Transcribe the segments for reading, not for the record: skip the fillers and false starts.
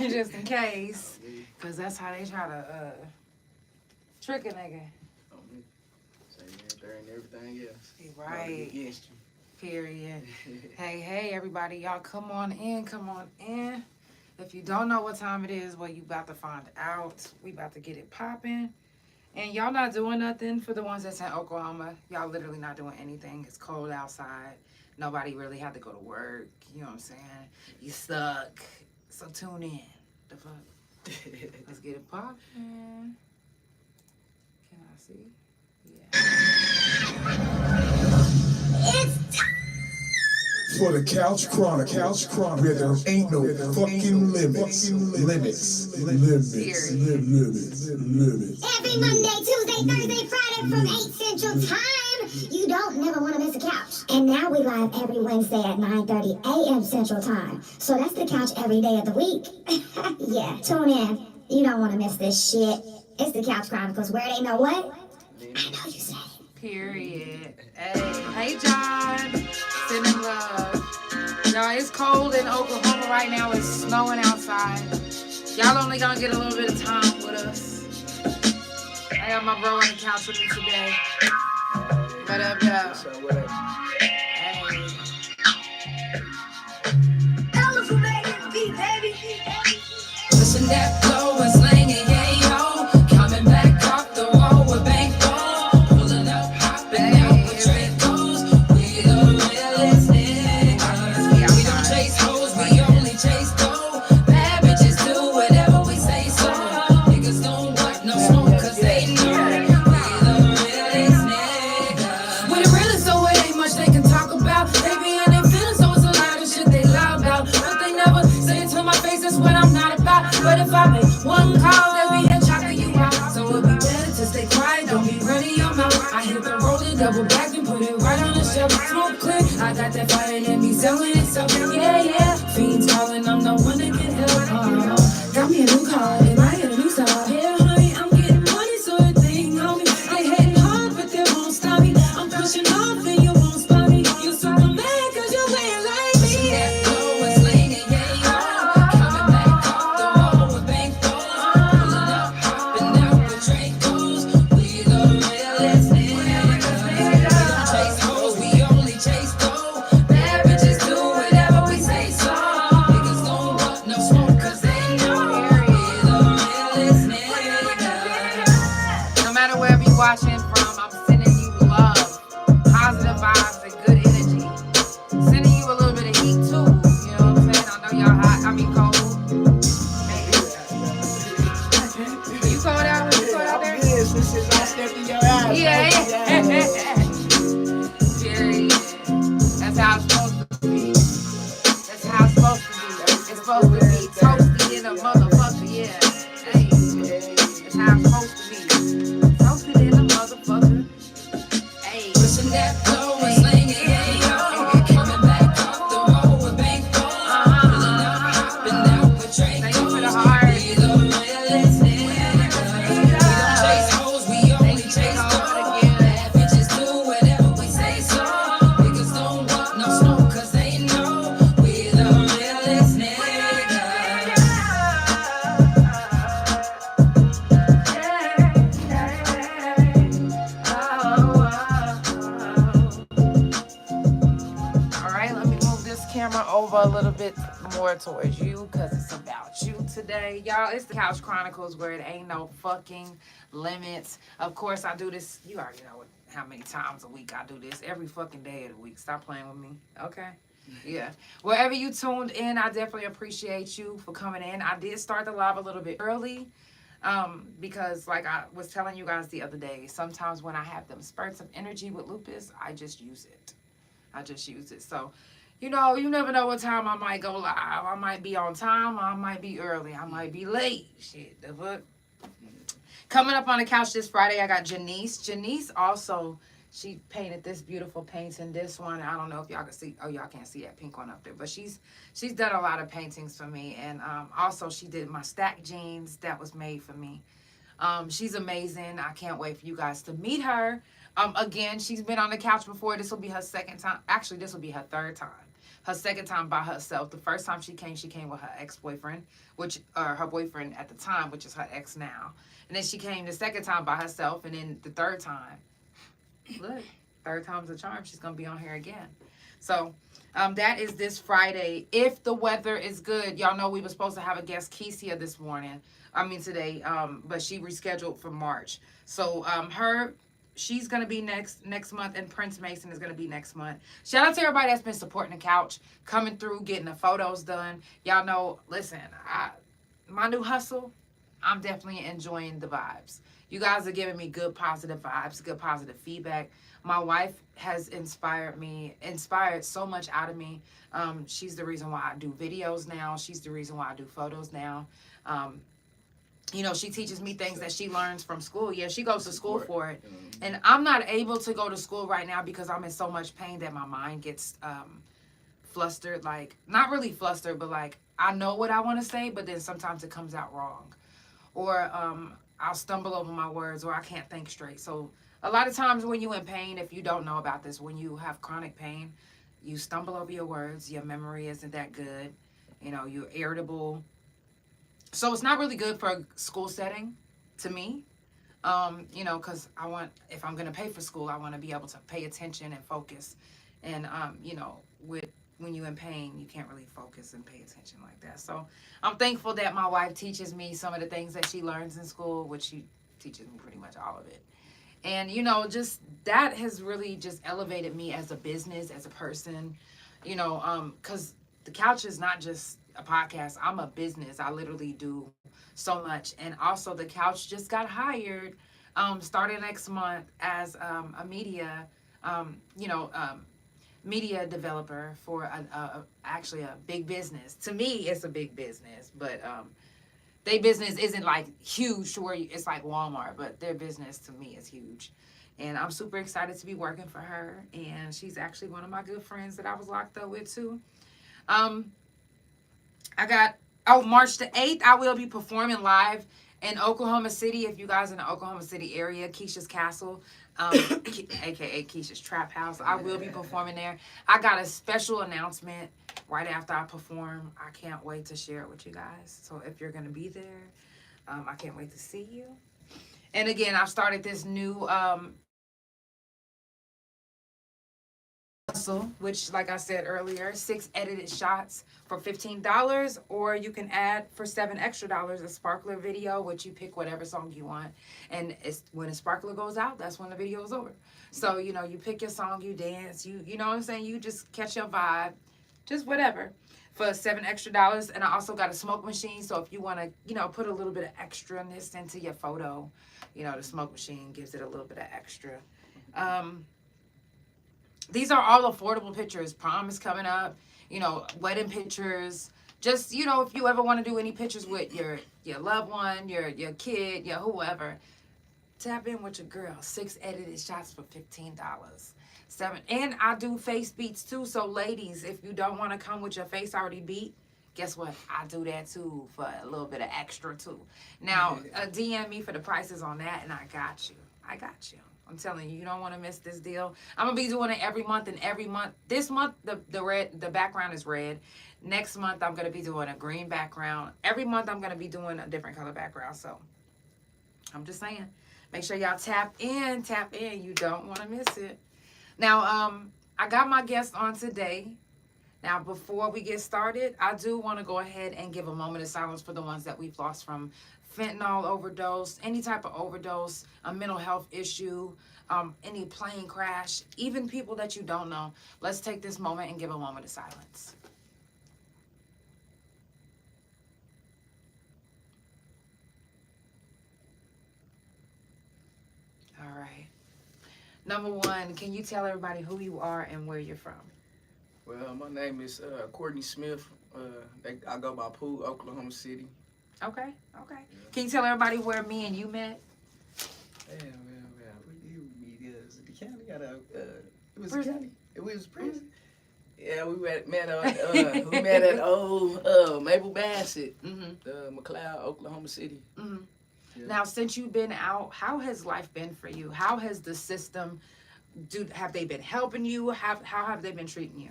just in case. Because that's how they try to trick a nigga. Everything else. Right. Period. Hey, everybody. Y'all come on in. If you don't know what time it is, well, you about to find out. We about to get it popping. And y'all not doing nothing for the ones that's in Oklahoma. Y'all literally not doing anything. It's cold outside. Nobody really had to go to work. You know what I'm saying? You stuck. So tune in. The fuck? Let's get it popping. Can I see? Yeah. It's time for the Couch Chronicles, where there ain't no fucking limits. Every Monday, Tuesday, Thursday, Friday from 8 Central Time. You don't never want to miss a couch. And now we live every Wednesday at 9:30 a.m. Central Time. So that's the couch every day of the week. Yeah, tune in. You don't want to miss this shit. It's the Couch Chronicles, where they know what? I know you say. Period. Hey, John. Sending love. Y'all, it's cold in Oklahoma right now. It's snowing outside. Y'all only gonna get a little bit of time with us. I got my bro on the couch with me today. What up, y'all? Hey. Pushing that flow and slanging, yeah, yo. Coming back off the wall with bankroll. Pulling up, hopping out with Dracos. We the realest niggas. We don't chase hoes, we only chase dough. Bad bitches do whatever we say so. Niggas don't want no smoke cause they know. We the realest niggas. When it really so it ain't much they can talk about. They be in their feelings so it's a lot of shit they lie about. But they never say it to my face, that's what I'm not about. But if I make one call, they'll be here chopping you out. So it'll be better to stay quiet, don't be running your mouth. I hit the roller, double back and put it right on the shelf. Smoke clear, I got that fire and be selling itself. Yeah. Fiends calling, I'm the one that can help. Got me a new car, and I hit a new style. Yeah, honey, I'm getting money, so the thing on me. They hating hard, but they won't stop me. I'm pushing off and you won't spot me. You super mad cause you're wearing like me. That flow is slinging, yeah, yo. Coming back off the wall with bankroll. Pulling up, hopping out with Dracos. We the realest niggas. We don't chase hoes, we only chase dough. Bad bitches do whatever we say so. Niggas don't want no smoke cause they know. We the realest niggas. No matter wherever you watching from, I'm sending you love, positive vibes, and good energy. Sending you a little bit of heat too. You know what I'm saying? I know y'all hot. I mean cold. You cold out? You cold out there? Yeah. Period. That's how it's supposed to be. That's how it's supposed to be. It's supposed to be toasty in a motherfucker. Yeah. Hey. That's how it's supposed to be. Toasted in a motherfucker. Hey. Pushing that flow and slinging, yeah, yo. Coming back off the wall with bankroll. Pulling up, hopping out with Thank you for the Dracos. heart. We the realest niggas. We don't chase hoes, we only chase dough. Bad bitches do whatever we say so. Niggas don't want no smoke cause they know. We the realest niggas. All right, let me move this camera over a little bit more towards you because it's about you today. Y'all, it's the Couch Chronicles where it ain't no fucking limits. Of course, I do this. You already know how many times a week I do this. Every fucking day of the week. Stop playing with me. Okay? Yeah. Wherever you tuned in, I definitely appreciate you for coming in. I did start the live a little bit early. Because like I was telling you guys the other day, sometimes when I have them spurts of energy with lupus, I just use it. So, you know, you never know what time I might go live. I might be on time, I might be early, I might be late. Shit, the fuck. Coming up on the couch this Friday, I got Janice. Janice also, she painted this beautiful painting. This one, I don't know if y'all can see. Oh, y'all can't see that pink one up there. But she's done a lot of paintings for me. And also, she did my stack jeans. That was made for me. She's amazing. I can't wait for you guys to meet her. Again, she's been on the couch before. This will be her second time. Actually, this will be her third time. her second time by herself. The first time she came with her ex-boyfriend, her boyfriend at the time, which is her ex now. And then she came the second time by herself, and then the third time, look, third time's a charm. She's gonna be on here again. So that is this Friday. If the weather is good, y'all know we were supposed to have a guest, Kecia, today, but she rescheduled for March. So she's gonna be next month, and Prince Mason is gonna be next month. Shout out to everybody that's been supporting the couch, coming through, getting the photos done. Y'all know, listen, my new hustle, I'm definitely enjoying the vibes. You guys are giving me good positive vibes, good positive feedback. My wife has inspired so much out of me. She's the reason why I do videos now. She's the reason why I do photos now. She teaches me things that she learns from school. Yeah, she goes to school for it. And I'm not able to go to school right now because I'm in so much pain that my mind gets flustered. Like, not really flustered, but like, I know what I want to say, but then sometimes it comes out wrong. Or I'll stumble over my words, or I can't think straight. So a lot of times when you're in pain, if you don't know about this, when you have chronic pain, you stumble over your words. Your memory isn't that good. You're irritable. So it's not really good for a school setting to me. Because if I'm going to pay for school, I want to be able to pay attention and focus. And, when you're in pain, you can't really focus and pay attention like that. So I'm thankful that my wife teaches me some of the things that she learns in school, which she teaches me pretty much all of it. And, just that has really just elevated me as a business, as a person, because the couch is not just a podcast. I'm a business. I literally do so much. And also the couch just got hired starting next month as a media, media developer for actually a big business. To me, it's a big business, but their business isn't like huge to where it's like Walmart, but their business to me is huge. And I'm super excited to be working for her. And she's actually one of my good friends that I was locked up with too. March the 8th, I will be performing live in Oklahoma City. If you guys in the Oklahoma City area, Keisha's Kastle, aka Keisha's Trap House, I will be performing there. I got a special announcement right after I perform. I can't wait to share it with you guys. So if you're going to be there, I can't wait to see you. And again, I've started this new which, like I said earlier, 6 edited shots for $15, or you can add for $7 extra a sparkler video, which you pick whatever song you want, and when a sparkler goes out, that's when the video is over. So you pick your song, you dance, you know what I'm saying, you just catch your vibe, just whatever, for $7 extra. And I also got a smoke machine, so if you want to put a little bit of extraness into your photo, the smoke machine gives it a little bit of extra. These are all affordable pictures. Prom is coming up, wedding pictures. Just, if you ever want to do any pictures with your loved one, your kid, your whoever, tap in with your girl. 6 edited shots for $15. 7. And I do face beats too. So ladies, if you don't want to come with your face already beat, guess what? I do that too for a little bit of extra too. Now, DM me for the prices on that, and I got you. I'm telling you, you don't want to miss this deal. I'm going to be doing it every month, and every month. This month, the background is red. Next month, I'm going to be doing a green background. Every month, I'm going to be doing a different color background. So, I'm just saying, make sure y'all tap in. You don't want to miss it. Now, I got my guest on today. Now, before we get started, I do want to go ahead and give a moment of silence for the ones that we've lost from fentanyl overdose, any type of overdose, a mental health issue, any plane crash, even people that you don't know. Let's take this moment and give a moment of silence. All right. Number one, can you tell everybody who you are and where you're from? Well, my name is Courtney Smith. I go by Poole, Oklahoma City. Okay. Can you tell everybody where me and you met? Yeah, we meet us at the county. It was prison. County. It was prison. Yeah, we met at old Maple Bassett, Mccullough, Oklahoma City. Mm-hmm. Yeah. Now, since you've been out, how has life been for you? How has the system? Have they been helping you? How have they been treating you?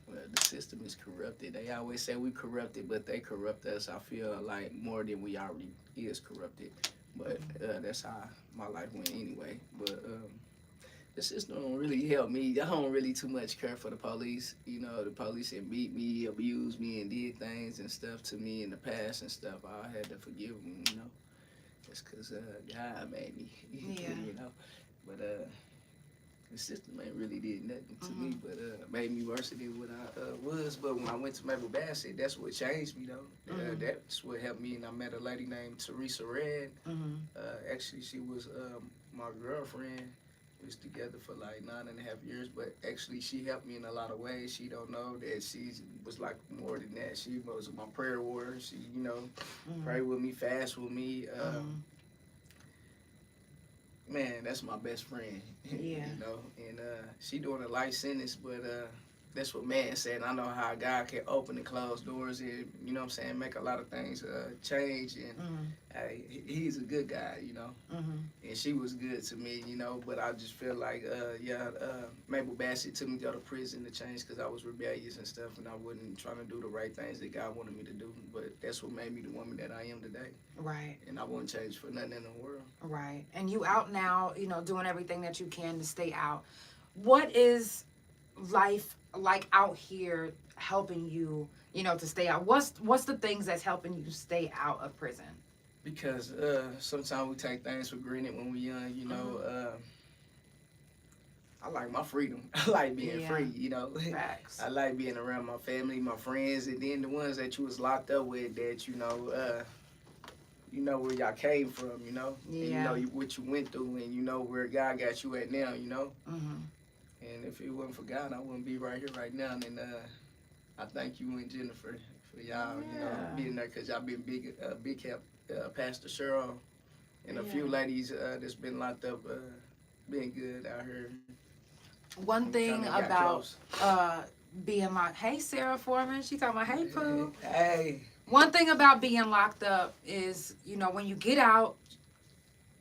Well, the system is corrupted. They always say we corrupted, but they corrupt us. I feel like more than we already is corrupted. But that's how my life went anyway. But the system don't really help me. I don't really too much care for the police. You know, the police had beat me, abused me, and did things and stuff to me in the past and stuff. I had to forgive them, you know. Just because God made me, Yeah. you know. But the system ain't really did nothing to me, but made me worse than what I was. But when I went to Maple Bassett, that's what changed me, though. That's what helped me, and I met a lady named Teresa Red. Actually, she was my girlfriend. We was together for like 9.5 years, but actually she helped me in a lot of ways. She don't know that she was like more than that. She was my prayer warrior. She, you know, pray with me, fast with me. Man, that's my best friend. Yeah. You know, and she doing a life sentence, but that's what man said. I know how God can open and close doors and, you know what I'm saying, make a lot of things change. And he's a good guy, you know. And she was good to me, you know. But I just feel like, Maple Bassett took me to go to prison to change because I was rebellious and stuff, and I wasn't trying to do the right things that God wanted me to do. But that's what made me the woman that I am today. Right. And I wouldn't change for nothing in the world. Right. And you out now, you know, doing everything that you can to stay out. What is life like out here helping you, you know, to stay out? What's the things that's helping you stay out of prison? Because sometimes we take things for granted when we're young, you know. I like my freedom. I like being free, you know. Facts. I like being around my family, my friends, and then the ones that you was locked up with that, you know where y'all came from, you know. Yeah. And you know what you went through, and you know where God got you at now, you know. And if it wasn't for God, I wouldn't be right here right now. And I thank you and Jennifer for y'all, you know, being there, because y'all been big help. Pastor Cheryl and a few ladies that's been locked up, being good out here. One thing about being locked, hey Sarah Foreman, she talking about hey Pooh. Hey. One thing about being locked up is, you know, when you get out,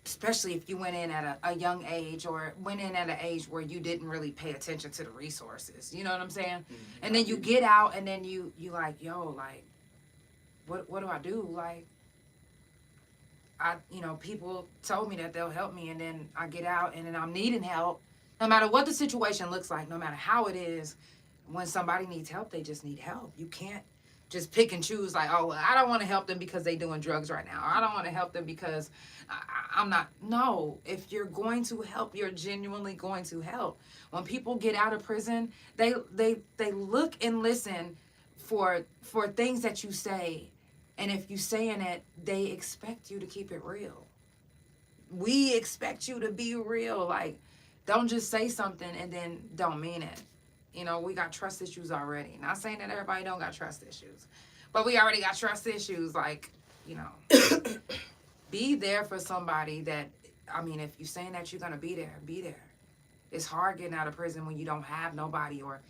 especially if you went in at a young age or went in at an age where you didn't really pay attention to the resources, you know what I'm saying? And then you get out and then you like, yo, like, what do I do? Like, you know, people told me that they'll help me, and then I get out and then I'm needing help. No matter what the situation looks like, no matter how it is, when somebody needs help, they just need help. You can't just pick and choose like, oh, well, I don't want to help them because they're doing drugs right now. Or I don't want to help them because I'm not. No, if you're going to help, you're genuinely going to help. When people get out of prison, they look and listen for things that you say. And if you saying it, they expect you to keep it real. We expect you to be real. Like, don't just say something and then don't mean it. You know, we got trust issues already. Not saying that everybody don't got trust issues, but we already got trust issues. Like, you know, be there for somebody that, I mean, if you're saying that you're going to be there, be there. It's hard getting out of prison when you don't have nobody or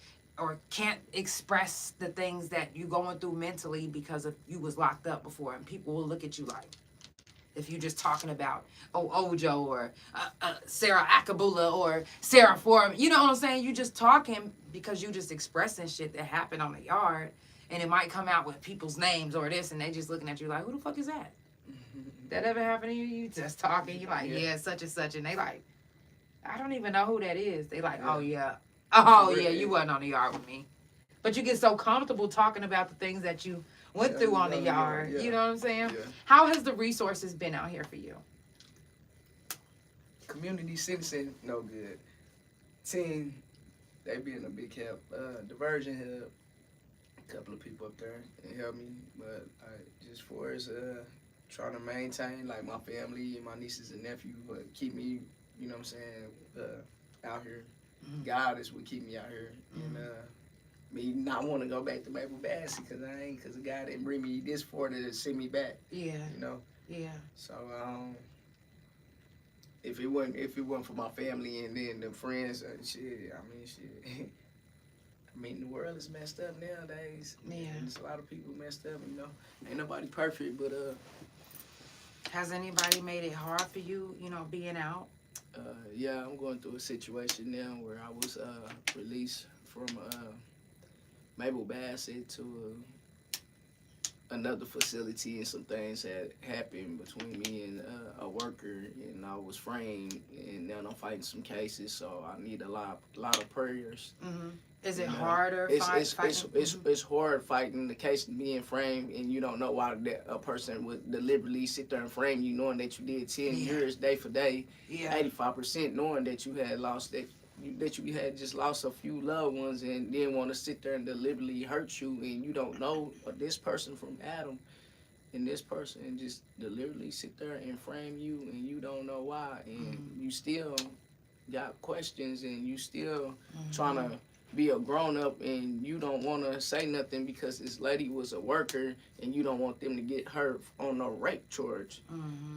can't express the things that you're going through mentally because of you was locked up before, and people will look at you like, if you're just talking about Ojo or Sarah Akabula or Sarah Foreman, you know what I'm saying? You just talking because you just expressing shit that happened on the yard, and it might come out with people's names or this, and they just looking at you like, who the fuck is that? That ever happened to you? You just talking, you like, yeah, such and such, and they like, I don't even know who that is. They like, oh yeah, you wasn't on the yard with me. But you get so comfortable talking about the things that you went through on the yard. You know what I'm saying? Yeah. How has the resources been out here for you? Community citizen, no good. Team, they been a big help. Diversion help. A couple of people up there and help me. But just for us trying to maintain like my family and my nieces and nephews, but keep me, you know what I'm saying, out here. God is what keep me out here. And me not want to go back to Maple Bassett because God didn't bring me this far to send me back. Yeah. You know? Yeah. So if it wasn't for my family and then the friends, I mean, the world is messed up nowadays. Yeah. And there's a lot of people messed up, you know. Ain't nobody perfect, but has anybody made it hard for you, you know, being out? Yeah, I'm going through a situation now where I was released from Mabel Bassett to another facility, and some things had happened between me and a worker, and I was framed, and now I'm fighting some cases, so I need a lot of prayers. Mm-hmm. Is it harder fighting? It's hard fighting the case being framed, and you don't know why a person would deliberately sit there and frame you, knowing that you did 10 years day for day, 85%, knowing that you had lost that you had just lost a few loved ones, and then want to sit there and deliberately hurt you, and you don't know this person from Adam, and this person just deliberately sit there and frame you, and you don't know why, and you still got questions, and you still trying to be a grown-up, and you don't want to say nothing because this lady was a worker, and you don't want them to get hurt on a rape charge,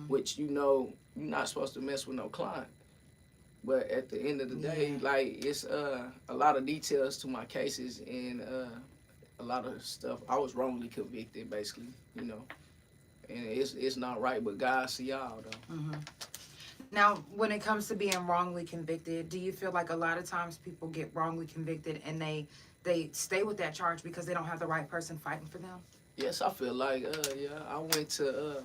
which you know you're not supposed to mess with no client. But at the end of the day, like, it's a lot of details to my cases, and a lot of stuff. I was wrongly convicted, basically, you know, and it's not right. But God see y'all though. Now, when it comes to being wrongly convicted, do you feel like a lot of times people get wrongly convicted and they stay with that charge because they don't have the right person fighting for them? Yes, I feel like I went to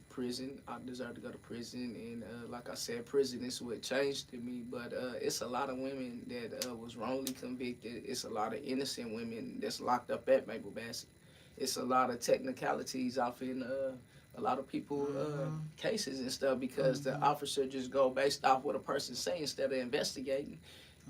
prison. I deserve to go to prison, and like I said, prison is what changed to me. But it's a lot of women that was wrongly convicted. It's a lot of innocent women that's locked up at Mabel Bassett. It's a lot of technicalities off in a lot of people cases and stuff, because the officer just go based off what a person say instead of investigating.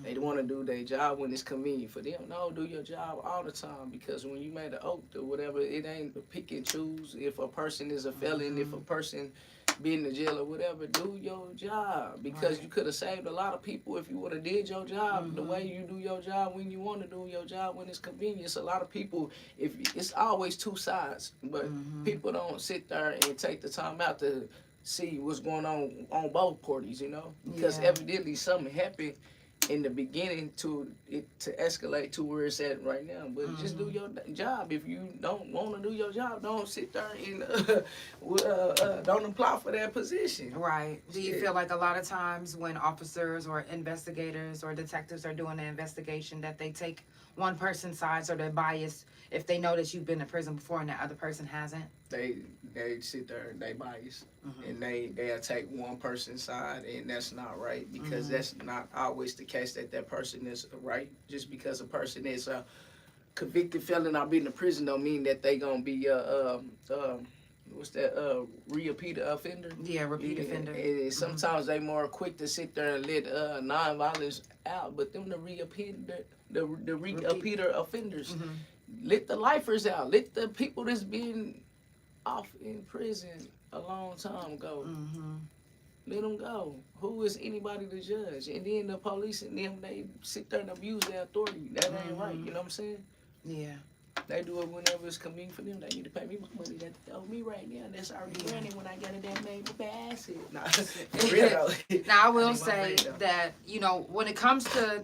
They want to do their job when it's convenient for them. No, do your job all the time, because when you made an oath or whatever, it ain't pick and choose. If a person is a felon, if a person be in the jail or whatever, do your job, because you could have saved a lot of people if you would have did your job the way you do your job when you want to do your job when it's convenient. It's a lot of people, if it's always two sides, but people don't sit there and take the time out to see what's going on both parties, you know, because evidently something happened in the beginning to escalate to where it's at right now. But just do your job. If you don't want to do your job, don't sit there and don't apply for that position. Right. Do you feel like a lot of times when officers or investigators or detectives are doing an investigation that they take one person's sides, or they're biased if they know that you've been to prison before and the other person hasn't? They sit there and they bias, and they'll take one person's side, and that's not right, because that's not always the case that person is right. Just because a person is a convicted felon or been to prison don't mean that they gonna be repeat offender. Yeah, repeat offender. And sometimes they more quick to sit there and let non-violence out, but them the repeater offenders. Let the lifers out. Let the people that's been off in prison a long time go. Let them go. Who is anybody to judge? And then the police and them, they sit there and abuse their authority. That ain't right. You know what I'm saying? Yeah. They do it whenever it's convenient for them. They need to pay me my money that they owe me right now. That's already granted when I got a damn Mabel Bassett. Nah, for real. Now, I will say that, you know, when it comes to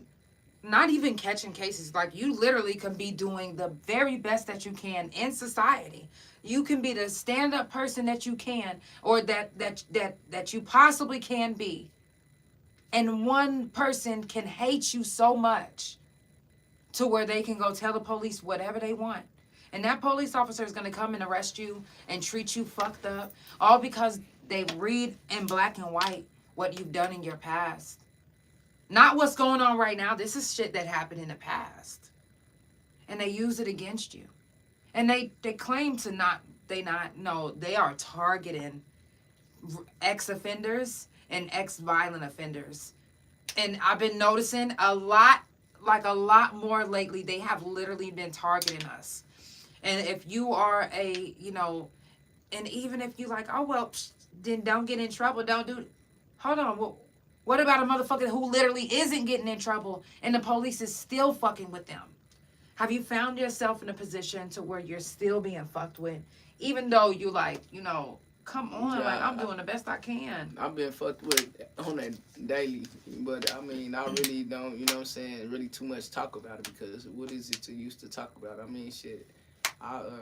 not even catching cases, like, you literally can be doing the very best that you can in society. You can be the stand-up person that you can, or that you possibly can be. And one person can hate you so much to where they can go tell the police whatever they want. And that police officer is going to come and arrest you and treat you fucked up, all because they read in black and white what you've done in your past. Not what's going on right now. This is shit that happened in the past. And they use it against you. And they claim to they are targeting ex-offenders and ex-violent offenders. And I've been noticing a lot more lately. They have literally been targeting us. And if you are and even if you like, oh, well, then don't get in trouble. Don't do, hold on. Well, what about a motherfucker who literally isn't getting in trouble and the police is still fucking with them? Have you found yourself in a position to where you're still being fucked with, even though you like, come on, like, I'm doing the best I can? I've been fucked with on a daily, but I mean, I really don't, really too much talk about it, because what is it to use to talk about? I mean, shit,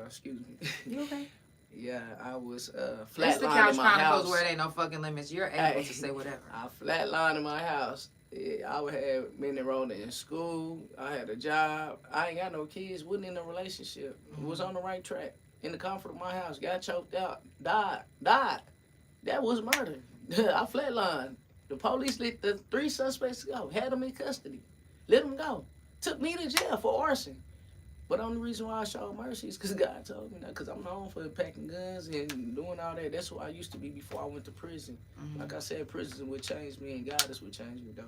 excuse me. You okay? Yeah, I was It's flatlining the Couch in my Chronicles house. where it ain't no fucking limits. You're able to say whatever. I flatlined in my house, Yeah, I would have been enrolled in school. I had a job. I ain't got no kids. Wasn't in a relationship. Was on the right track. In the comfort of my house. Got choked out. Died. That was murder. I flatlined. The police let the 3 suspects go. Had them in custody. Let them go. Took me to jail for arson. But the only reason why I showed mercy is because God told me that. Because I'm known for packing guns and doing all that. That's who I used to be before I went to prison. Like I said, prison would change me and God would change me, though.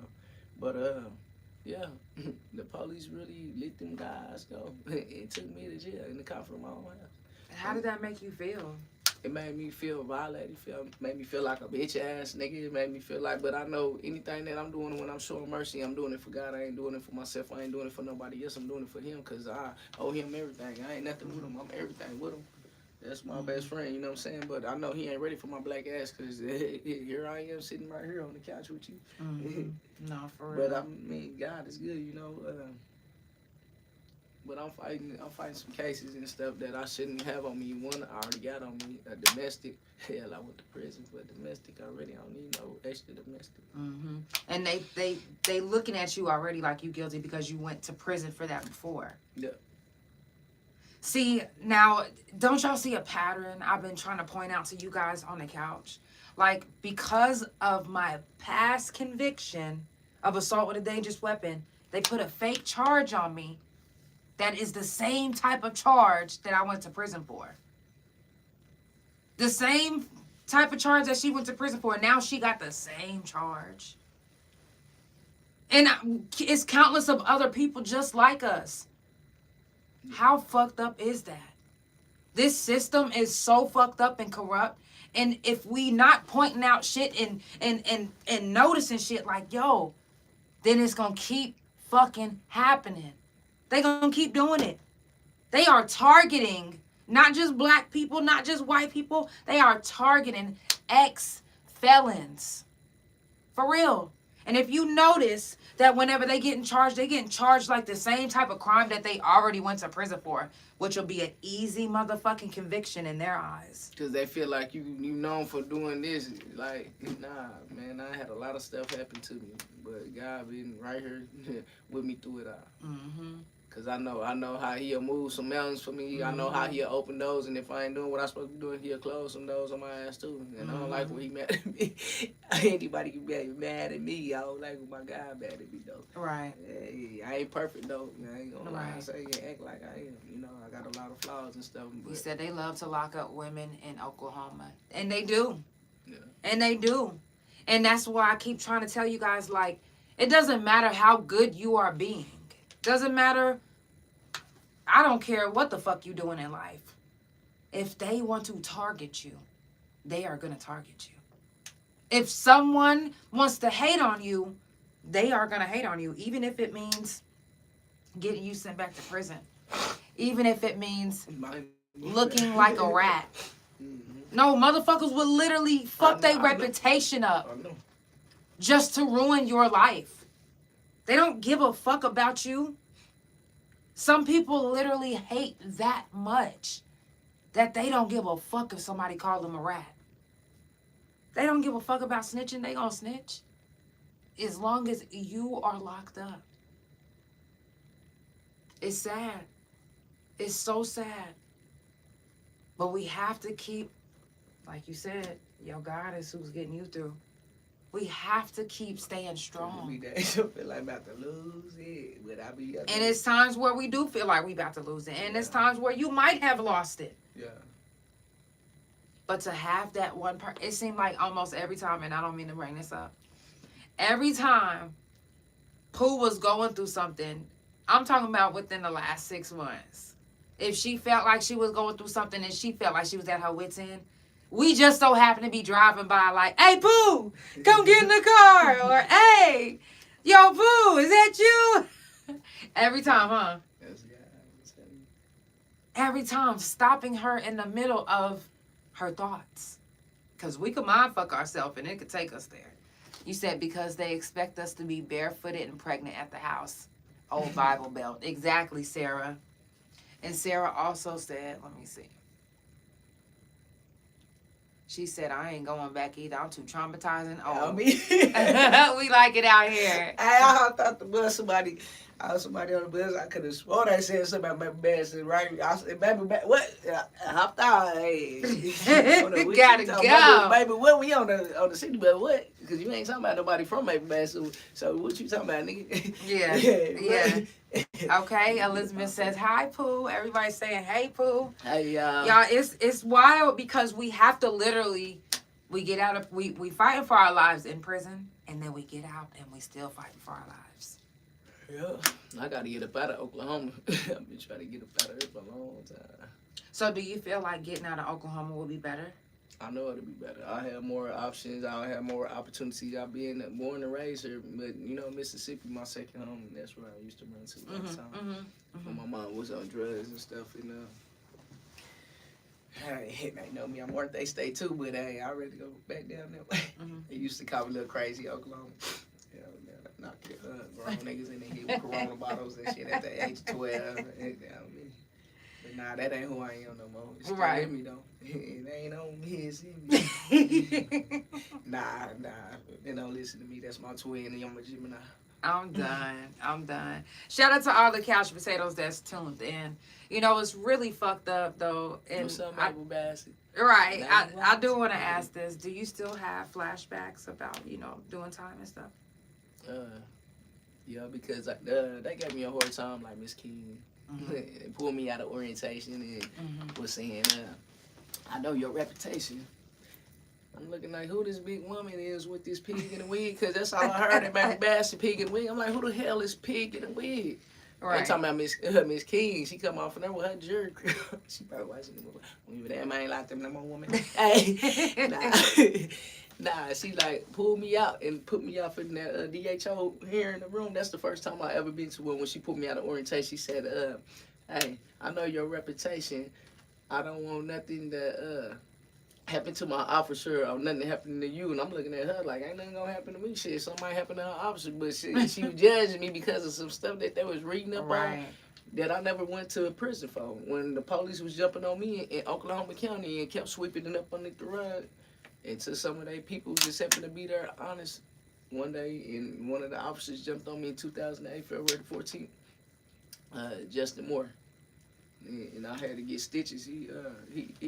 But, yeah, the police really let them guys go. It took me to jail in the comfort of my own house. How did that make you feel? It made me feel violated. Made me feel like a bitch ass nigga. It made me feel like, but I know anything that I'm doing when I'm showing mercy, I'm doing it for God. I ain't doing it for myself. I ain't doing it for nobody else. I'm doing it for him because I owe him everything. I ain't nothing with him. I'm everything with him. That's my best friend, you know what I'm saying? But I know he ain't ready for my black ass because here I am sitting right here on the couch with you. No, for real. But I mean, God is good, you know. But I'm fighting some cases and stuff that I shouldn't have on me. One I already got on me, a domestic. Hell, I went to prison for domestic already. I don't need no extra domestic. And they looking at you already like you guilty because you went to prison for that before. Yeah. See, now, don't y'all see a pattern I've been trying to point out to you guys on the couch? Like, because of my past conviction of assault with a dangerous weapon, they put a fake charge on me that is the same type of charge that I went to prison for. The same type of charge that she went to prison for. Now she got the same charge. And it's countless of other people just like us. How fucked up is that? This system is so fucked up and corrupt. And if we not pointing out shit and noticing shit like, yo, then it's gonna keep fucking happening. They gonna keep doing it. They are targeting not just black people, not just white people. They are targeting ex-felons. For real. And if you notice that whenever they getting charged like the same type of crime that they already went to prison for, which will be an easy motherfucking conviction in their eyes. Because they feel like you known for doing this. Like, nah, man, I had a lot of stuff happen to me. But God been right here with me through it all. Because I know how he'll move some mountains for me. I know how he'll open doors. And if I ain't doing what I'm supposed to be doing, he'll close some doors on my ass, too. And I don't like when he mad at me. Anybody can be mad at me. I don't like when my God mad at me, though. Right. Hey, I ain't perfect, though. I ain't gonna lie. Right. I say act like I am. You know, I got a lot of flaws and stuff. But He said they love to lock up women in Oklahoma. And they do. Yeah. And they do. And that's why I keep trying to tell you guys, like, it doesn't matter how good you are being. Doesn't matter. I don't care what the fuck you doing in life. If they want to target you, they are going to target you. If someone wants to hate on you, they are going to hate on you. Even if it means getting you sent back to prison. Even if it means looking like a rat. No, motherfuckers will literally fuck their reputation up just to ruin your life. They don't give a fuck about you. Some people literally hate that much that they don't give a fuck if somebody called them a rat. They don't give a fuck about snitching. They gonna snitch as long as you are locked up. It's sad. It's so sad. But we have to keep, like you said, your God is who's getting you through. We have to keep staying strong. We feel like about to lose it, but I be. And it's times where we do feel like we about to lose it. And it's times where you might have lost it. Yeah. But to have that one part, it seemed like almost every time, and I don't mean to bring this up, every time Pooh was going through something, I'm talking about within the last 6 months. If she felt like she was going through something and she felt like she was at her wit's end, we just so happen to be driving by like, hey, Pooh, come get in the car. Or, hey, yo, Pooh, is that you? Every time, huh? Every time, stopping her in the middle of her thoughts. Because we could mind fuck ourselves and it could take us there. You said because they expect us to be barefooted and pregnant at the house. Old Bible Belt. Exactly, Sarah. And Sarah also said, let me see. She said, I ain't going back either. I'm too traumatized and I old. mean, We like it out here. I thought the bus somebody on the bus. I could have sworn I said something about baby bad shit, right? I said, baby bad, what? I hopped out. Hey, what Gotta you go. talking about? Baby, what we on the city bus? What? Because you ain't talking about nobody from baby bad. So what you talking about, nigga? Yeah. Okay, Elizabeth says, hi, Pooh. Everybody's saying, hey, Pooh. Hey, y'all. Y'all, it's wild because we have to literally, we get out of, we fighting for our lives in prison, and then we get out and we still fighting for our lives. Yeah, I gotta get up out of Oklahoma. I've been trying to get up out of it for a long time. So do you feel like getting out of Oklahoma will be better? I know it'll be better. I'll have more options. I'll have more opportunities. I'll be born and raised here, but Mississippi, my second home, and that's where I used to run to all the time. When my mom was on drugs and stuff, hey, they know me. I'm worth they stay too, but hey, I ready to go back down that way. They used to call me a little crazy Oklahoma. Knock your grown niggas in the head with Corona bottles and shit at the age of 12. But nah, that ain't who I am no more. It's still in me though. It ain't on me, it's in me. Nah. They don't listen to me. That's my twin and I'm a Gemini. I'm done. Shout out to all the couch potatoes that's tuned in. It's really fucked up though. And what's up, Apple Bassett? Right. I do want to ask this. Do you still have flashbacks about, doing time and stuff? Yeah, because they gave me a hard time, like Miss King. Pulled me out of orientation and was saying, I know your reputation. I'm looking like who this big woman is with this pig in the wig, because that's all I heard about Bassett pig in the wig. I'm like, who the hell is pig in the wig? Right. They talking about Miss King. She come off from there with her jerk. She probably watching the movie. Damn, I ain't like them no more woman. Hey, nah, she like pulled me out and put me off in that DHO here in the room. That's the first time I ever been to one. When she put me out of orientation, she said, hey, I know your reputation. I don't want nothing to happen to my officer or nothing happening to you. And I'm looking at her like, ain't nothing gonna happen to me. Shit, something might happen to her officer. But she was judging me because of some stuff that they was reading up on that I never went to a prison for. When the police was jumping on me in Oklahoma County and kept sweeping it up underneath the rug, and to some of they people just happened to be there honest one day, and one of the officers jumped on me in 2008, February the 14th, Justin Moore. And I had to get stitches. He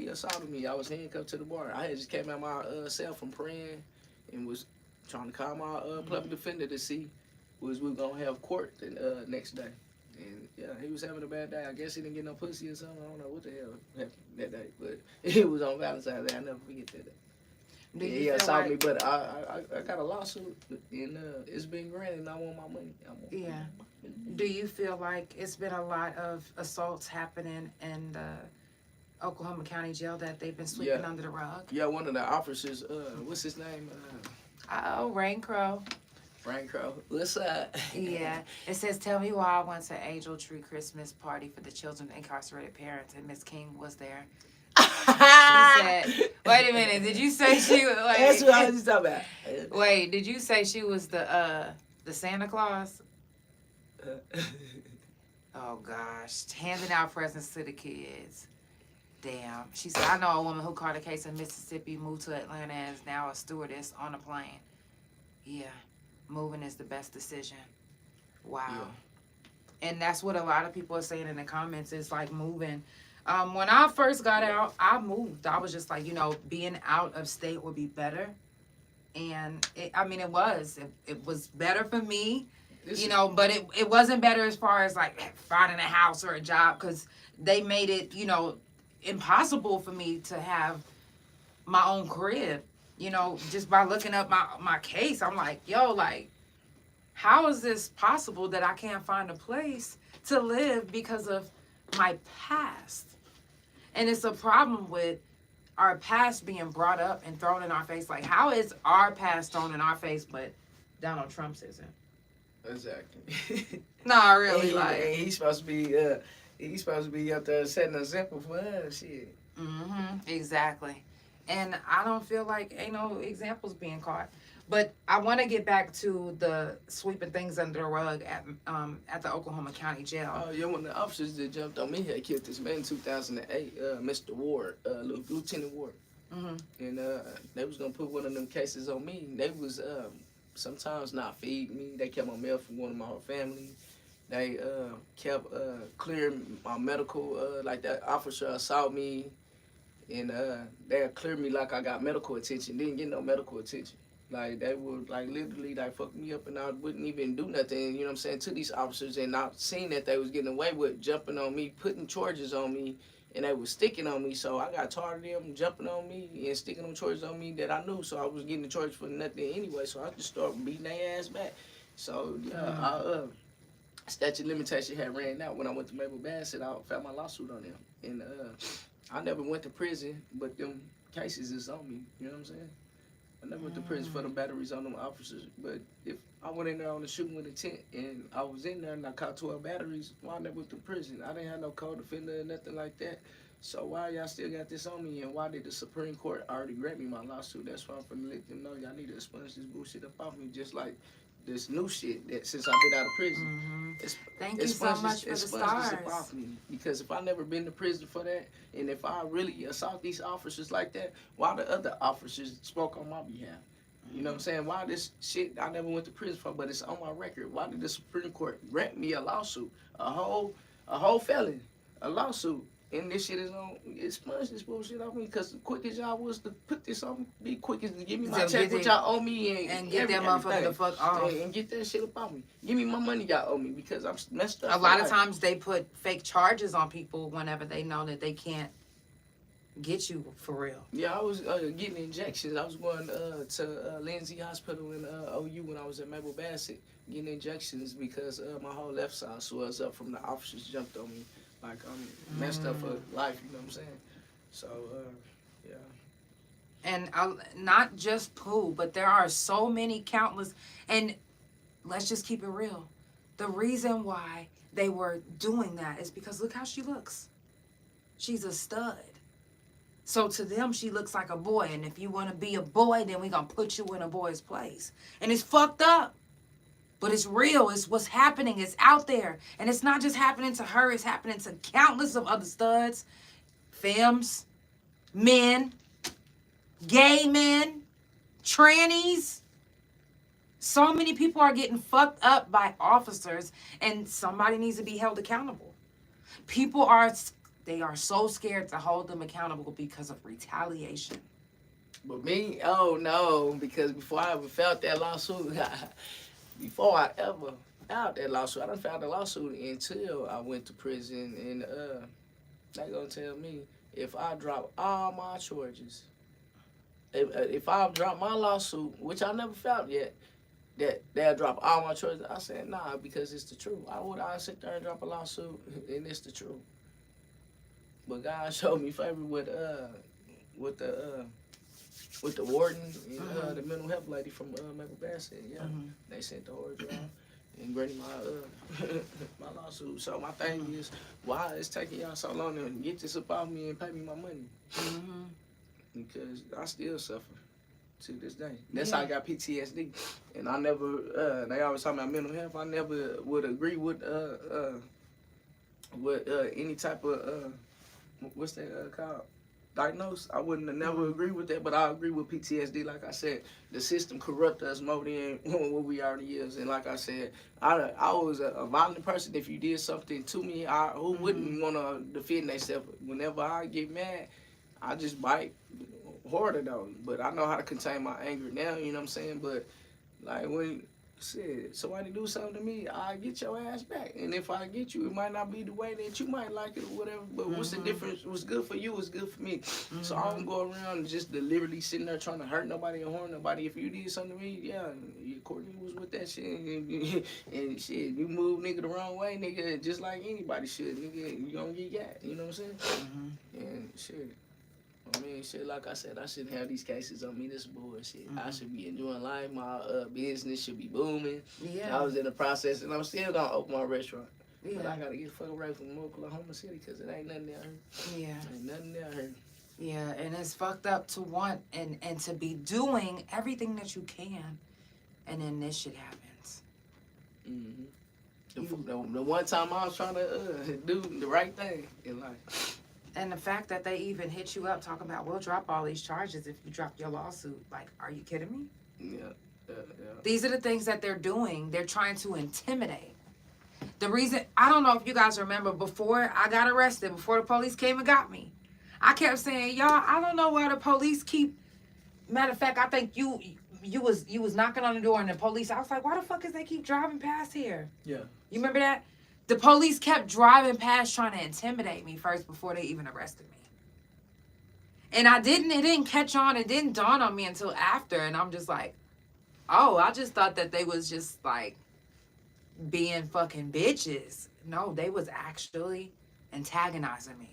assaulted me. I was handcuffed to the bar. I had just came out my cell from praying and was trying to call my public defender to see was we gonna have court the next day. And yeah, he was having a bad day. I guess he didn't get no pussy or something. I don't know what the hell happened that day, but it was on Valentine's Day. I never forget that day. He assaulted me, but I got a lawsuit and it's been granted and I want my money. Do you feel like it's been a lot of assaults happening in the Oklahoma County Jail that they've been sweeping under the rug? Yeah, one of the officers, what's his name? Rain Crow. Rain Crow. What's up? Yeah. It says, tell me why I went to Angel Tree Christmas party for the children of incarcerated parents and Miss King was there. She said, wait a minute, did you say she was like, that's what I was talking about. Wait, did you say she was the Santa Claus? Oh gosh, handing out presents to the kids. Damn. She said, I know a woman who caught a case in Mississippi, moved to Atlanta, and is now a stewardess on a plane. Yeah, moving is the best decision. Wow. Yeah. And that's what a lot of people are saying in the comments, is like moving. When I first got out, I moved. I was just like, being out of state would be better. And it was better for me, but it wasn't better as far as like finding a house or a job, because they made it, impossible for me to have my own crib. Just by looking up my case, I'm like, how is this possible that I can't find a place to live because of my past? And it's a problem with our past being brought up and thrown in our face. Like, how is our past thrown in our face, but Donald Trump's isn't? Exactly. No, really, he's supposed to be up there setting an example for us. Shit. Exactly. And I don't feel like ain't no examples being caught. But I want to get back to the sweeping things under the rug at the Oklahoma County Jail. Oh, yeah, one of the officers that jumped on me had killed this man in 2008, Mr. Ward, Lieutenant Ward. And they was gonna put one of them cases on me. They was sometimes not feed me. They kept my mail from going to my whole family. They kept clearing my medical, like that officer assault me, and they cleared me like I got medical attention. Didn't get no medical attention. Like they would like literally like fuck me up, and I wouldn't even do nothing. You know what I'm saying, to these officers, and I seen that they was getting away with jumping on me, putting charges on me, and they was sticking on me. So I got tired of them jumping on me and sticking them charges on me that I knew. So I was getting the charge for nothing anyway. So I just started beating their ass back. So yeah, statute of limitation had ran out when I went to Mabel Bassett. I filed my lawsuit on them, and I never went to prison, but them cases is on me. You know what I'm saying? I never went to prison for the batteries on them officers. But if I went in there on the shooting with intent and I was in there and I caught 12 batteries, why I never went to prison? I didn't have no co-defender or nothing like that. So why y'all still got this on me? And why did the Supreme Court already grant me my lawsuit? That's why I'm finna let them know y'all need to expunge this bullshit up off me, just like this new shit that since I've been out of prison. Thank you so much for the stars. Off me, because if I never been to prison for that, and if I really assault these officers like that, why the other officers spoke on my behalf? You know what I'm saying? Why this shit I never went to prison for, but it's on my record? Why did the Supreme Court grant me a lawsuit, a whole felon, a lawsuit? And this shit is on, expunge this bullshit off me, because the quickest y'all was to put this on, be quick as to give me my check, which y'all owe me, and get that motherfucker the fuck off. And get that shit up off me. Give me my money y'all owe me, because I'm messed up. A lot of times they put fake charges on people whenever they know that they can't get you for real. Yeah, I was getting injections. I was going to Lindsay Hospital in OU when I was at Mabel Bassett, getting injections because my whole left side swells up from the officers jumped on me. Like, I'm messed up for life, you know what I'm saying? So, yeah. And not just poo, but there are so many countless, and let's just keep it real. The reason why they were doing that is because look how she looks. She's a stud. So to them, she looks like a boy, and if you want to be a boy, then we're going to put you in a boy's place. And it's fucked up. But it's real. It's what's happening. It's out there. And it's not just happening to her. It's happening to countless of other studs, femmes, men, gay men, trannies. So many people are getting fucked up by officers, and somebody needs to be held accountable. People are so scared to hold them accountable because of retaliation. But me, oh no, because before I ever felt that lawsuit, before I ever filed that lawsuit, I done filed the lawsuit until I went to prison, and they gonna tell me if I drop all my charges, if I drop my lawsuit, which I never filed yet, that they'll drop all my charges. I said nah, because it's the truth. I sit there and drop a lawsuit, and it's the truth. But God showed me favor with the warden and the mental health lady from Mabel Bassett. Yeah, they sent the order out and granted my my lawsuit. So my thing is, why it's taking y'all so long to get this up off me and pay me my money? Because I still suffer to this day. That's how I got PTSD, and I never. They always talk about mental health. I never would agree with any type of what's that called? Diagnosed. I wouldn't have never agree with that, but I agree with PTSD. Like I said, the system corrupt us more than what we already is. And like I said, I was a violent person. If you did something to me, who wouldn't want to defend themselves? Whenever I get mad, I just bite harder though. But I know how to contain my anger now. You know what I'm saying? But like when somebody do something to me, I get your ass back. And if I get you, it might not be the way that you might like it or whatever. But what's the difference? What's good for you is good for me. So I don't go around just deliberately sitting there trying to hurt nobody or harm nobody. If you did something to me, yeah, Courtney was with that shit. And shit, you move nigga the wrong way, nigga, just like anybody should. Nigga, you gonna get got. You know what I'm saying? And shit. I mean, shit, like I said, I shouldn't have these cases on me. This bullshit. I should be enjoying life. My business should be booming. Yeah. I was in the process, and I'm still gonna open my restaurant. Yeah. But I gotta get fucking right from Oklahoma City, because it ain't nothing down here. Yeah. Ain't nothing down here. Yeah, and it's fucked up to want and to be doing everything that you can, and then this shit happens. The one time I was trying to do the right thing in life. And the fact that they even hit you up talking about, we'll drop all these charges if you drop your lawsuit. Like, are you kidding me? Yeah. These are the things that they're doing. They're trying to intimidate. The reason, I don't know if you guys remember, before I got arrested, before the police came and got me, I kept saying, y'all, I don't know why the police keep, matter of fact, I think you was knocking on the door and the police, I was like, why the fuck is they keep driving past here? Yeah. You remember that? The police kept driving past trying to intimidate me first before they even arrested me. And it didn't catch on, it didn't dawn on me until after, and I'm just like, oh, I just thought that they was just like being fucking bitches. No, they was actually antagonizing me.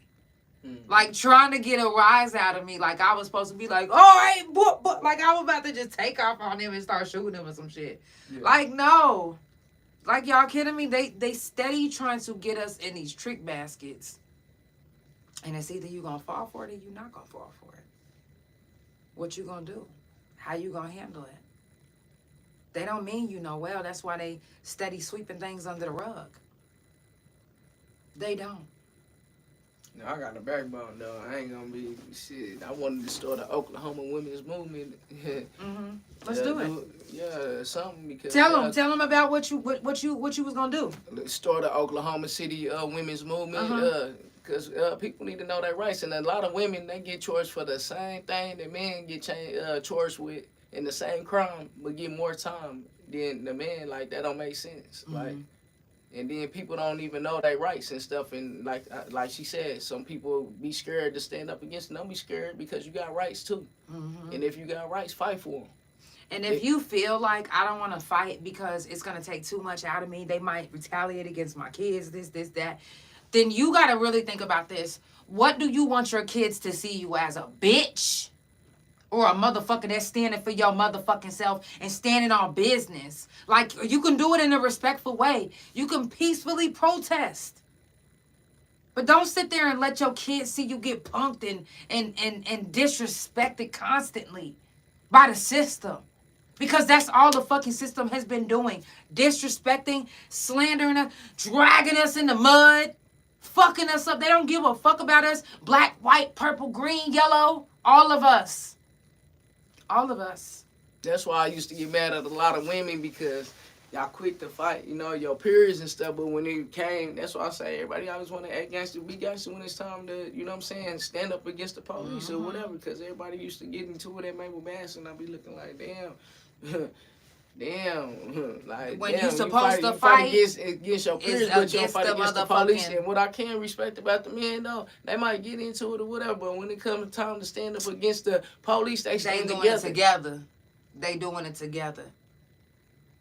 Like trying to get a rise out of me. Like I was supposed to be like, all right, but like I was about to just take off on them and start shooting them or some shit. Yeah. Like, no. Like, y'all kidding me? They steady trying to get us in these trick baskets. And it's either you gonna fall for it or you not gonna fall for it. What you gonna do? How you gonna handle it? They don't mean you know well. That's why they steady sweeping things under the rug. They don't. No, I got a backbone though. I ain't gonna be shit. I wanted to start the Oklahoma women's movement. Let's do it. Yeah, something because tell them about what you was gonna do. Start the Oklahoma City women's movement. Because people need to know their rights, and a lot of women they get charged for the same thing that men get charged with in the same crime, but get more time than the man. Like that don't make sense. Like. And then people don't even know their rights and stuff. And like she said, some people be scared to stand up against them. Don't be scared because you got rights too. And if you got rights, fight for them. And if you feel like I don't want to fight because it's going to take too much out of me, they might retaliate against my kids, this, that, then you got to really think about this. What do you want your kids to see you as, a bitch? Or a motherfucker that's standing for your motherfucking self and standing on business. Like, you can do it in a respectful way. You can peacefully protest. But don't sit there and let your kids see you get punked and disrespected constantly by the system. Because that's all the fucking system has been doing. Disrespecting, slandering us, dragging us in the mud, fucking us up. They don't give a fuck about us. Black, white, purple, green, yellow, all of us. All of us. That's why I used to get mad at a lot of women because y'all quick to fight, you know, your peers and stuff. But when it came, that's why I say everybody always want to act gangster, be gangster when it's time to, you know what I'm saying, stand up against the police or whatever. Because everybody used to get into it at Mabel Bass and I be looking like, damn. Like, when damn, you're supposed to fight against your peers, but you don't fight against the police. And what I can respect about the men, though, they might get into it or whatever, but when it comes time to stand up against the police, they stand doing together. It together. They doing it together.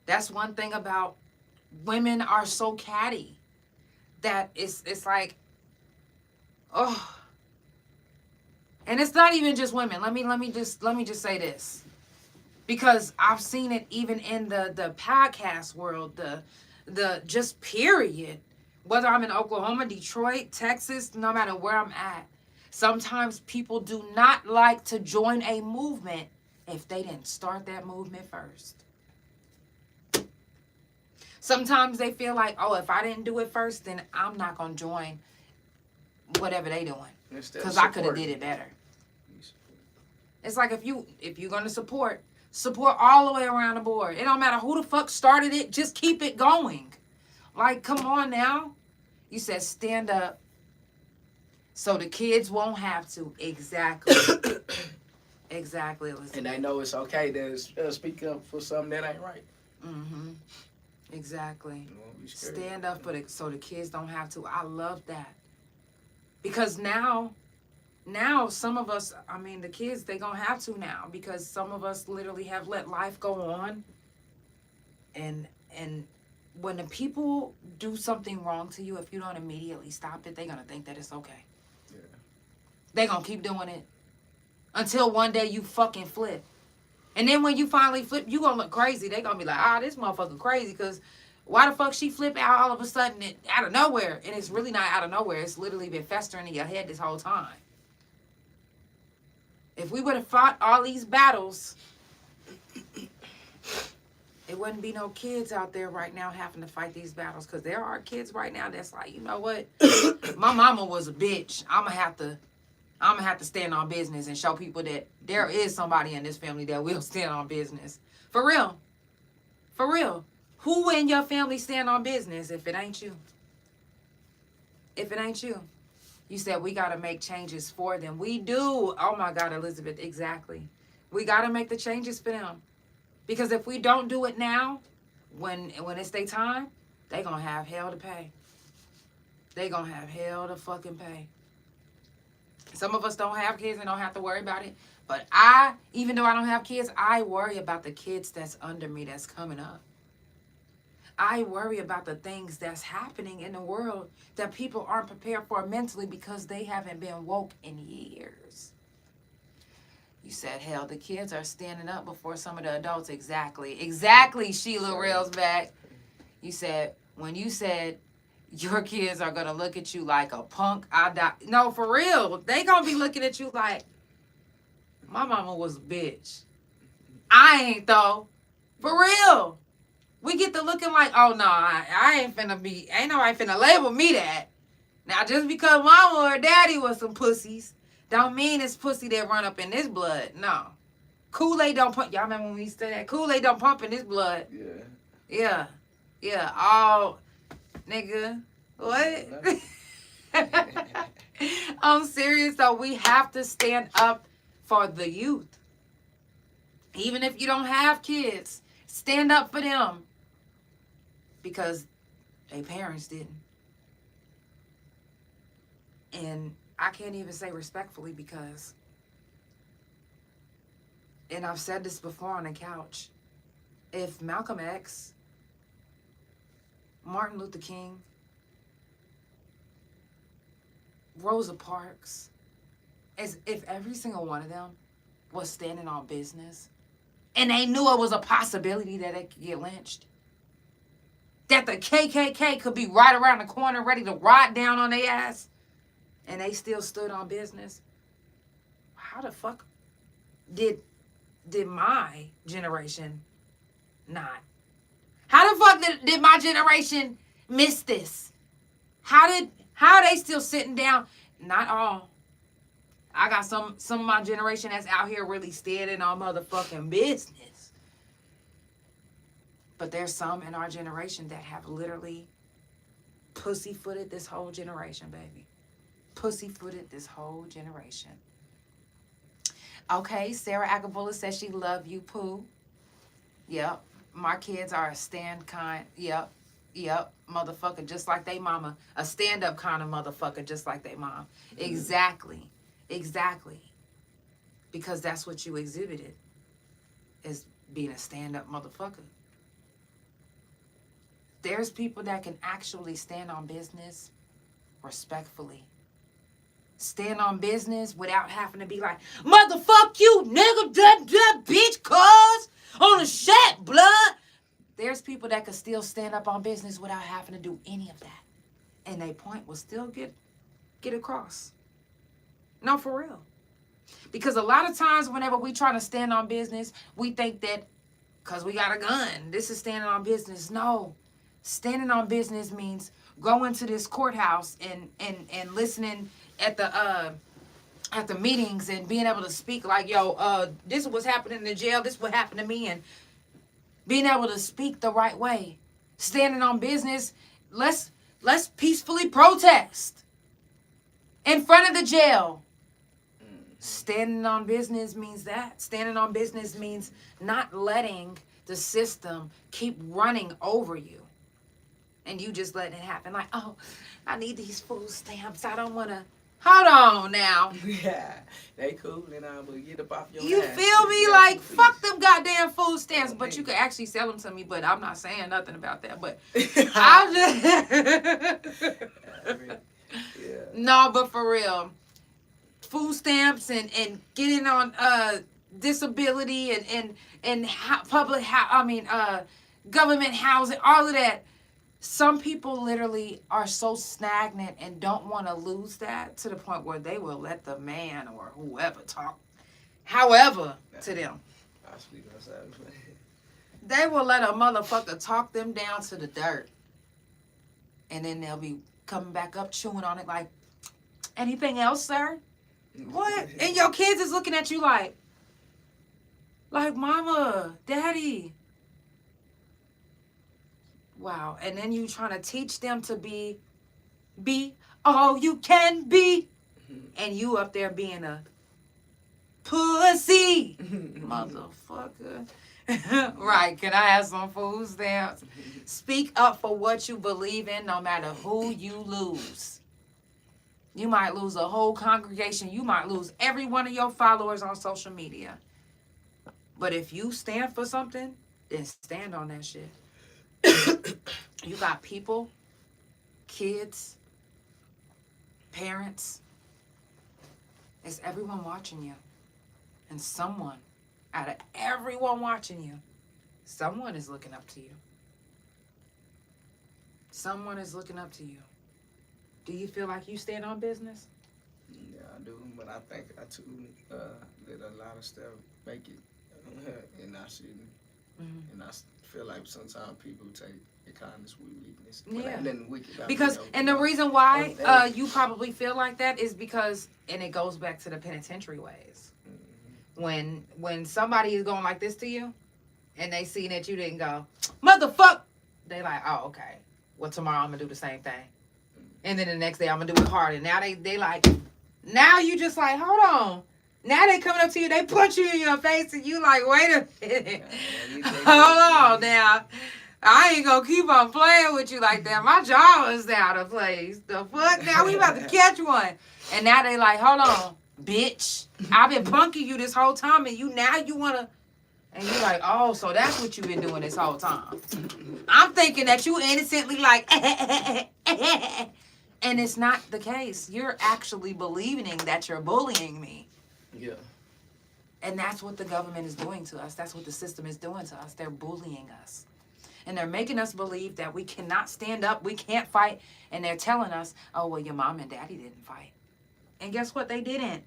That's one thing about women are so catty that it's like, oh. And it's not even just women. Let me just say this. Because I've seen it even in the podcast world, the just period. Whether I'm in Oklahoma, Detroit, Texas, no matter where I'm at. Sometimes people do not like to join a movement if they didn't start that movement first. Sometimes they feel like, oh, if I didn't do it first, then I'm not going to join whatever they doing. Because I could have did it better. It's like if you're going to support all the way around the board. It don't matter who the fuck started it. Just keep it going. Like, come on now. You said stand up so the kids won't have to. Exactly. Exactly, Elizabeth. And they know it's okay to speak up for something that ain't right. Exactly. Stand up for so the kids don't have to. I love that. Because now some of us, I mean, the kids, they gonna have to now because some of us literally have let life go on. And when the people do something wrong to you, if you don't immediately stop it, they're gonna think that it's okay. Yeah. They're gonna keep doing it until one day you fucking flip. And then when you finally flip, you gonna look crazy. They gonna be like, this motherfucker crazy because why the fuck she flip out all of a sudden out of nowhere? And it's really not out of nowhere. It's literally been festering in your head this whole time. If we would have fought all these battles, it wouldn't be no kids out there right now having to fight these battles, because there are kids right now that's like, you know what? My mama was a bitch. I'm gonna have to stand on business and show people that there is somebody in this family that will stand on business. For real. For real. Who in your family stand on business if it ain't you? If it ain't you. You said we got to make changes for them. We do. Oh my God, Elizabeth, exactly. We got to make the changes for them. Because if we don't do it now, when it's their time, they going to have hell to pay. They going to have hell to fucking pay. Some of us don't have kids and don't have to worry about it. But even though I don't have kids, I worry about the kids that's under me that's coming up. I worry about the things that's happening in the world that people aren't prepared for mentally because they haven't been woke in years. You said, hell, the kids are standing up before some of the adults. Exactly. Exactly, Sheila Railsback. You said, when you said your kids are going to look at you like a punk, I die. No, for real. They going to be looking at you like, my mama was a bitch. I ain't, though. For real. We get to looking like, oh, no, I ain't nobody finna label me that. Now, just because mama or daddy was some pussies, don't mean it's pussy that run up in this blood. No. Kool-Aid don't pump. Y'all remember when we said that? Kool-Aid don't pump in this blood. Yeah. Yeah. Oh, nigga. What? I'm serious, though. We have to stand up for the youth. Even if you don't have kids, stand up for them. Because their parents didn't. And I can't even say respectfully because, and I've said this before on the couch, if Malcolm X, Martin Luther King, Rosa Parks, as if every single one of them was standing on business and they knew it was a possibility that they could get lynched, that the KKK could be right around the corner ready to ride down on their ass, and they still stood on business, how the fuck did my generation not? How the fuck did my generation miss this? How are they still sitting down? Not all. I got some of my generation that's out here really standing on motherfucking business. But there's some in our generation that have literally pussyfooted this whole generation, baby. Pussyfooted this whole generation. Okay, Sarah Agabula says she love you, Pooh. Yep. My kids are a stand kind. Yep. Motherfucker, just like they mama. A stand-up kind of motherfucker, just like they mom. Exactly. Because that's what you exhibited, is being a stand-up motherfucker. There's people that can actually stand on business respectfully. Stand on business without having to be like, motherfuck you, nigga, that bitch, cuz, on the shit, blood. There's people that could still stand up on business without having to do any of that. And their point will still get across. No, for real. Because a lot of times whenever we try to stand on business, we think that because we got a gun, this is standing on business. No. Standing on business means going to this courthouse and listening at the meetings and being able to speak like, yo, this is what's happening in the jail, this is what happened to me, and being able to speak the right way. Standing on business, let's peacefully protest in front of the jail. Standing on business means that. Standing on business means not letting the system keep running over you. And you just letting it happen. Like, oh, I need these food stamps. I don't want to. Hold on now. Yeah, they cool and but get up off your You ass. feel me? Like, fuck them goddamn food stamps. But you could actually sell them to me. But I'm not saying nothing about that. But I'll just... Yeah. No, but for real. Food stamps and getting on disability and public government housing, all of that. Some people literally are so stagnant and don't want to lose that to the point where they will let the man or whoever talk however to them. I speak outside. They will let a motherfucker talk them down to the dirt. And then they'll be coming back up chewing on it like, anything else, sir? What? And your kids is looking at you like mama, daddy. Wow. And then you trying to teach them to be all you can be. And you up there being a pussy. Motherfucker. Right. Can I have some food stamps? Speak up for what you believe in, no matter who you lose. You might lose a whole congregation. You might lose every one of your followers on social media. But if you stand for something, then stand on that shit. You got people, kids, parents. It's everyone watching you. And someone, out of everyone watching you, someone is looking up to you. Someone is looking up to you. Do you feel like you stand on business? Yeah, I do, but I think I too let a lot of stuff make it, and I shouldn't. Mm-hmm. And I feel like sometimes people take your kindness with weakness. Yeah. Ain't nothing wicked about Because, me, and the reason why you probably feel like that is because, and it goes back to the penitentiary ways. Mm-hmm. When somebody is going like this to you, and they see that you didn't go, motherfucker, they like, oh, okay. Well, tomorrow I'm going to do the same thing. And then the next day I'm going to do it harder. Now they like, now you just like, hold on. Now they coming up to you, they punch you in your face, and you like, wait a minute. Hold on now. I ain't going to keep on playing with you like that. My jaw is out of place. The fuck? Now we about to catch one. And now they like, hold on, bitch. I've been punking you this whole time, and you want to. And you like, oh, so that's what you've been doing this whole time. I'm thinking that you innocently like, and it's not the case. You're actually believing that you're bullying me. Yeah. And that's what the government is doing to us. That's what the system is doing to us. They're bullying us. And they're making us believe that we cannot stand up, we can't fight. And they're telling us, oh, well, your mom and daddy didn't fight. And guess what? They didn't.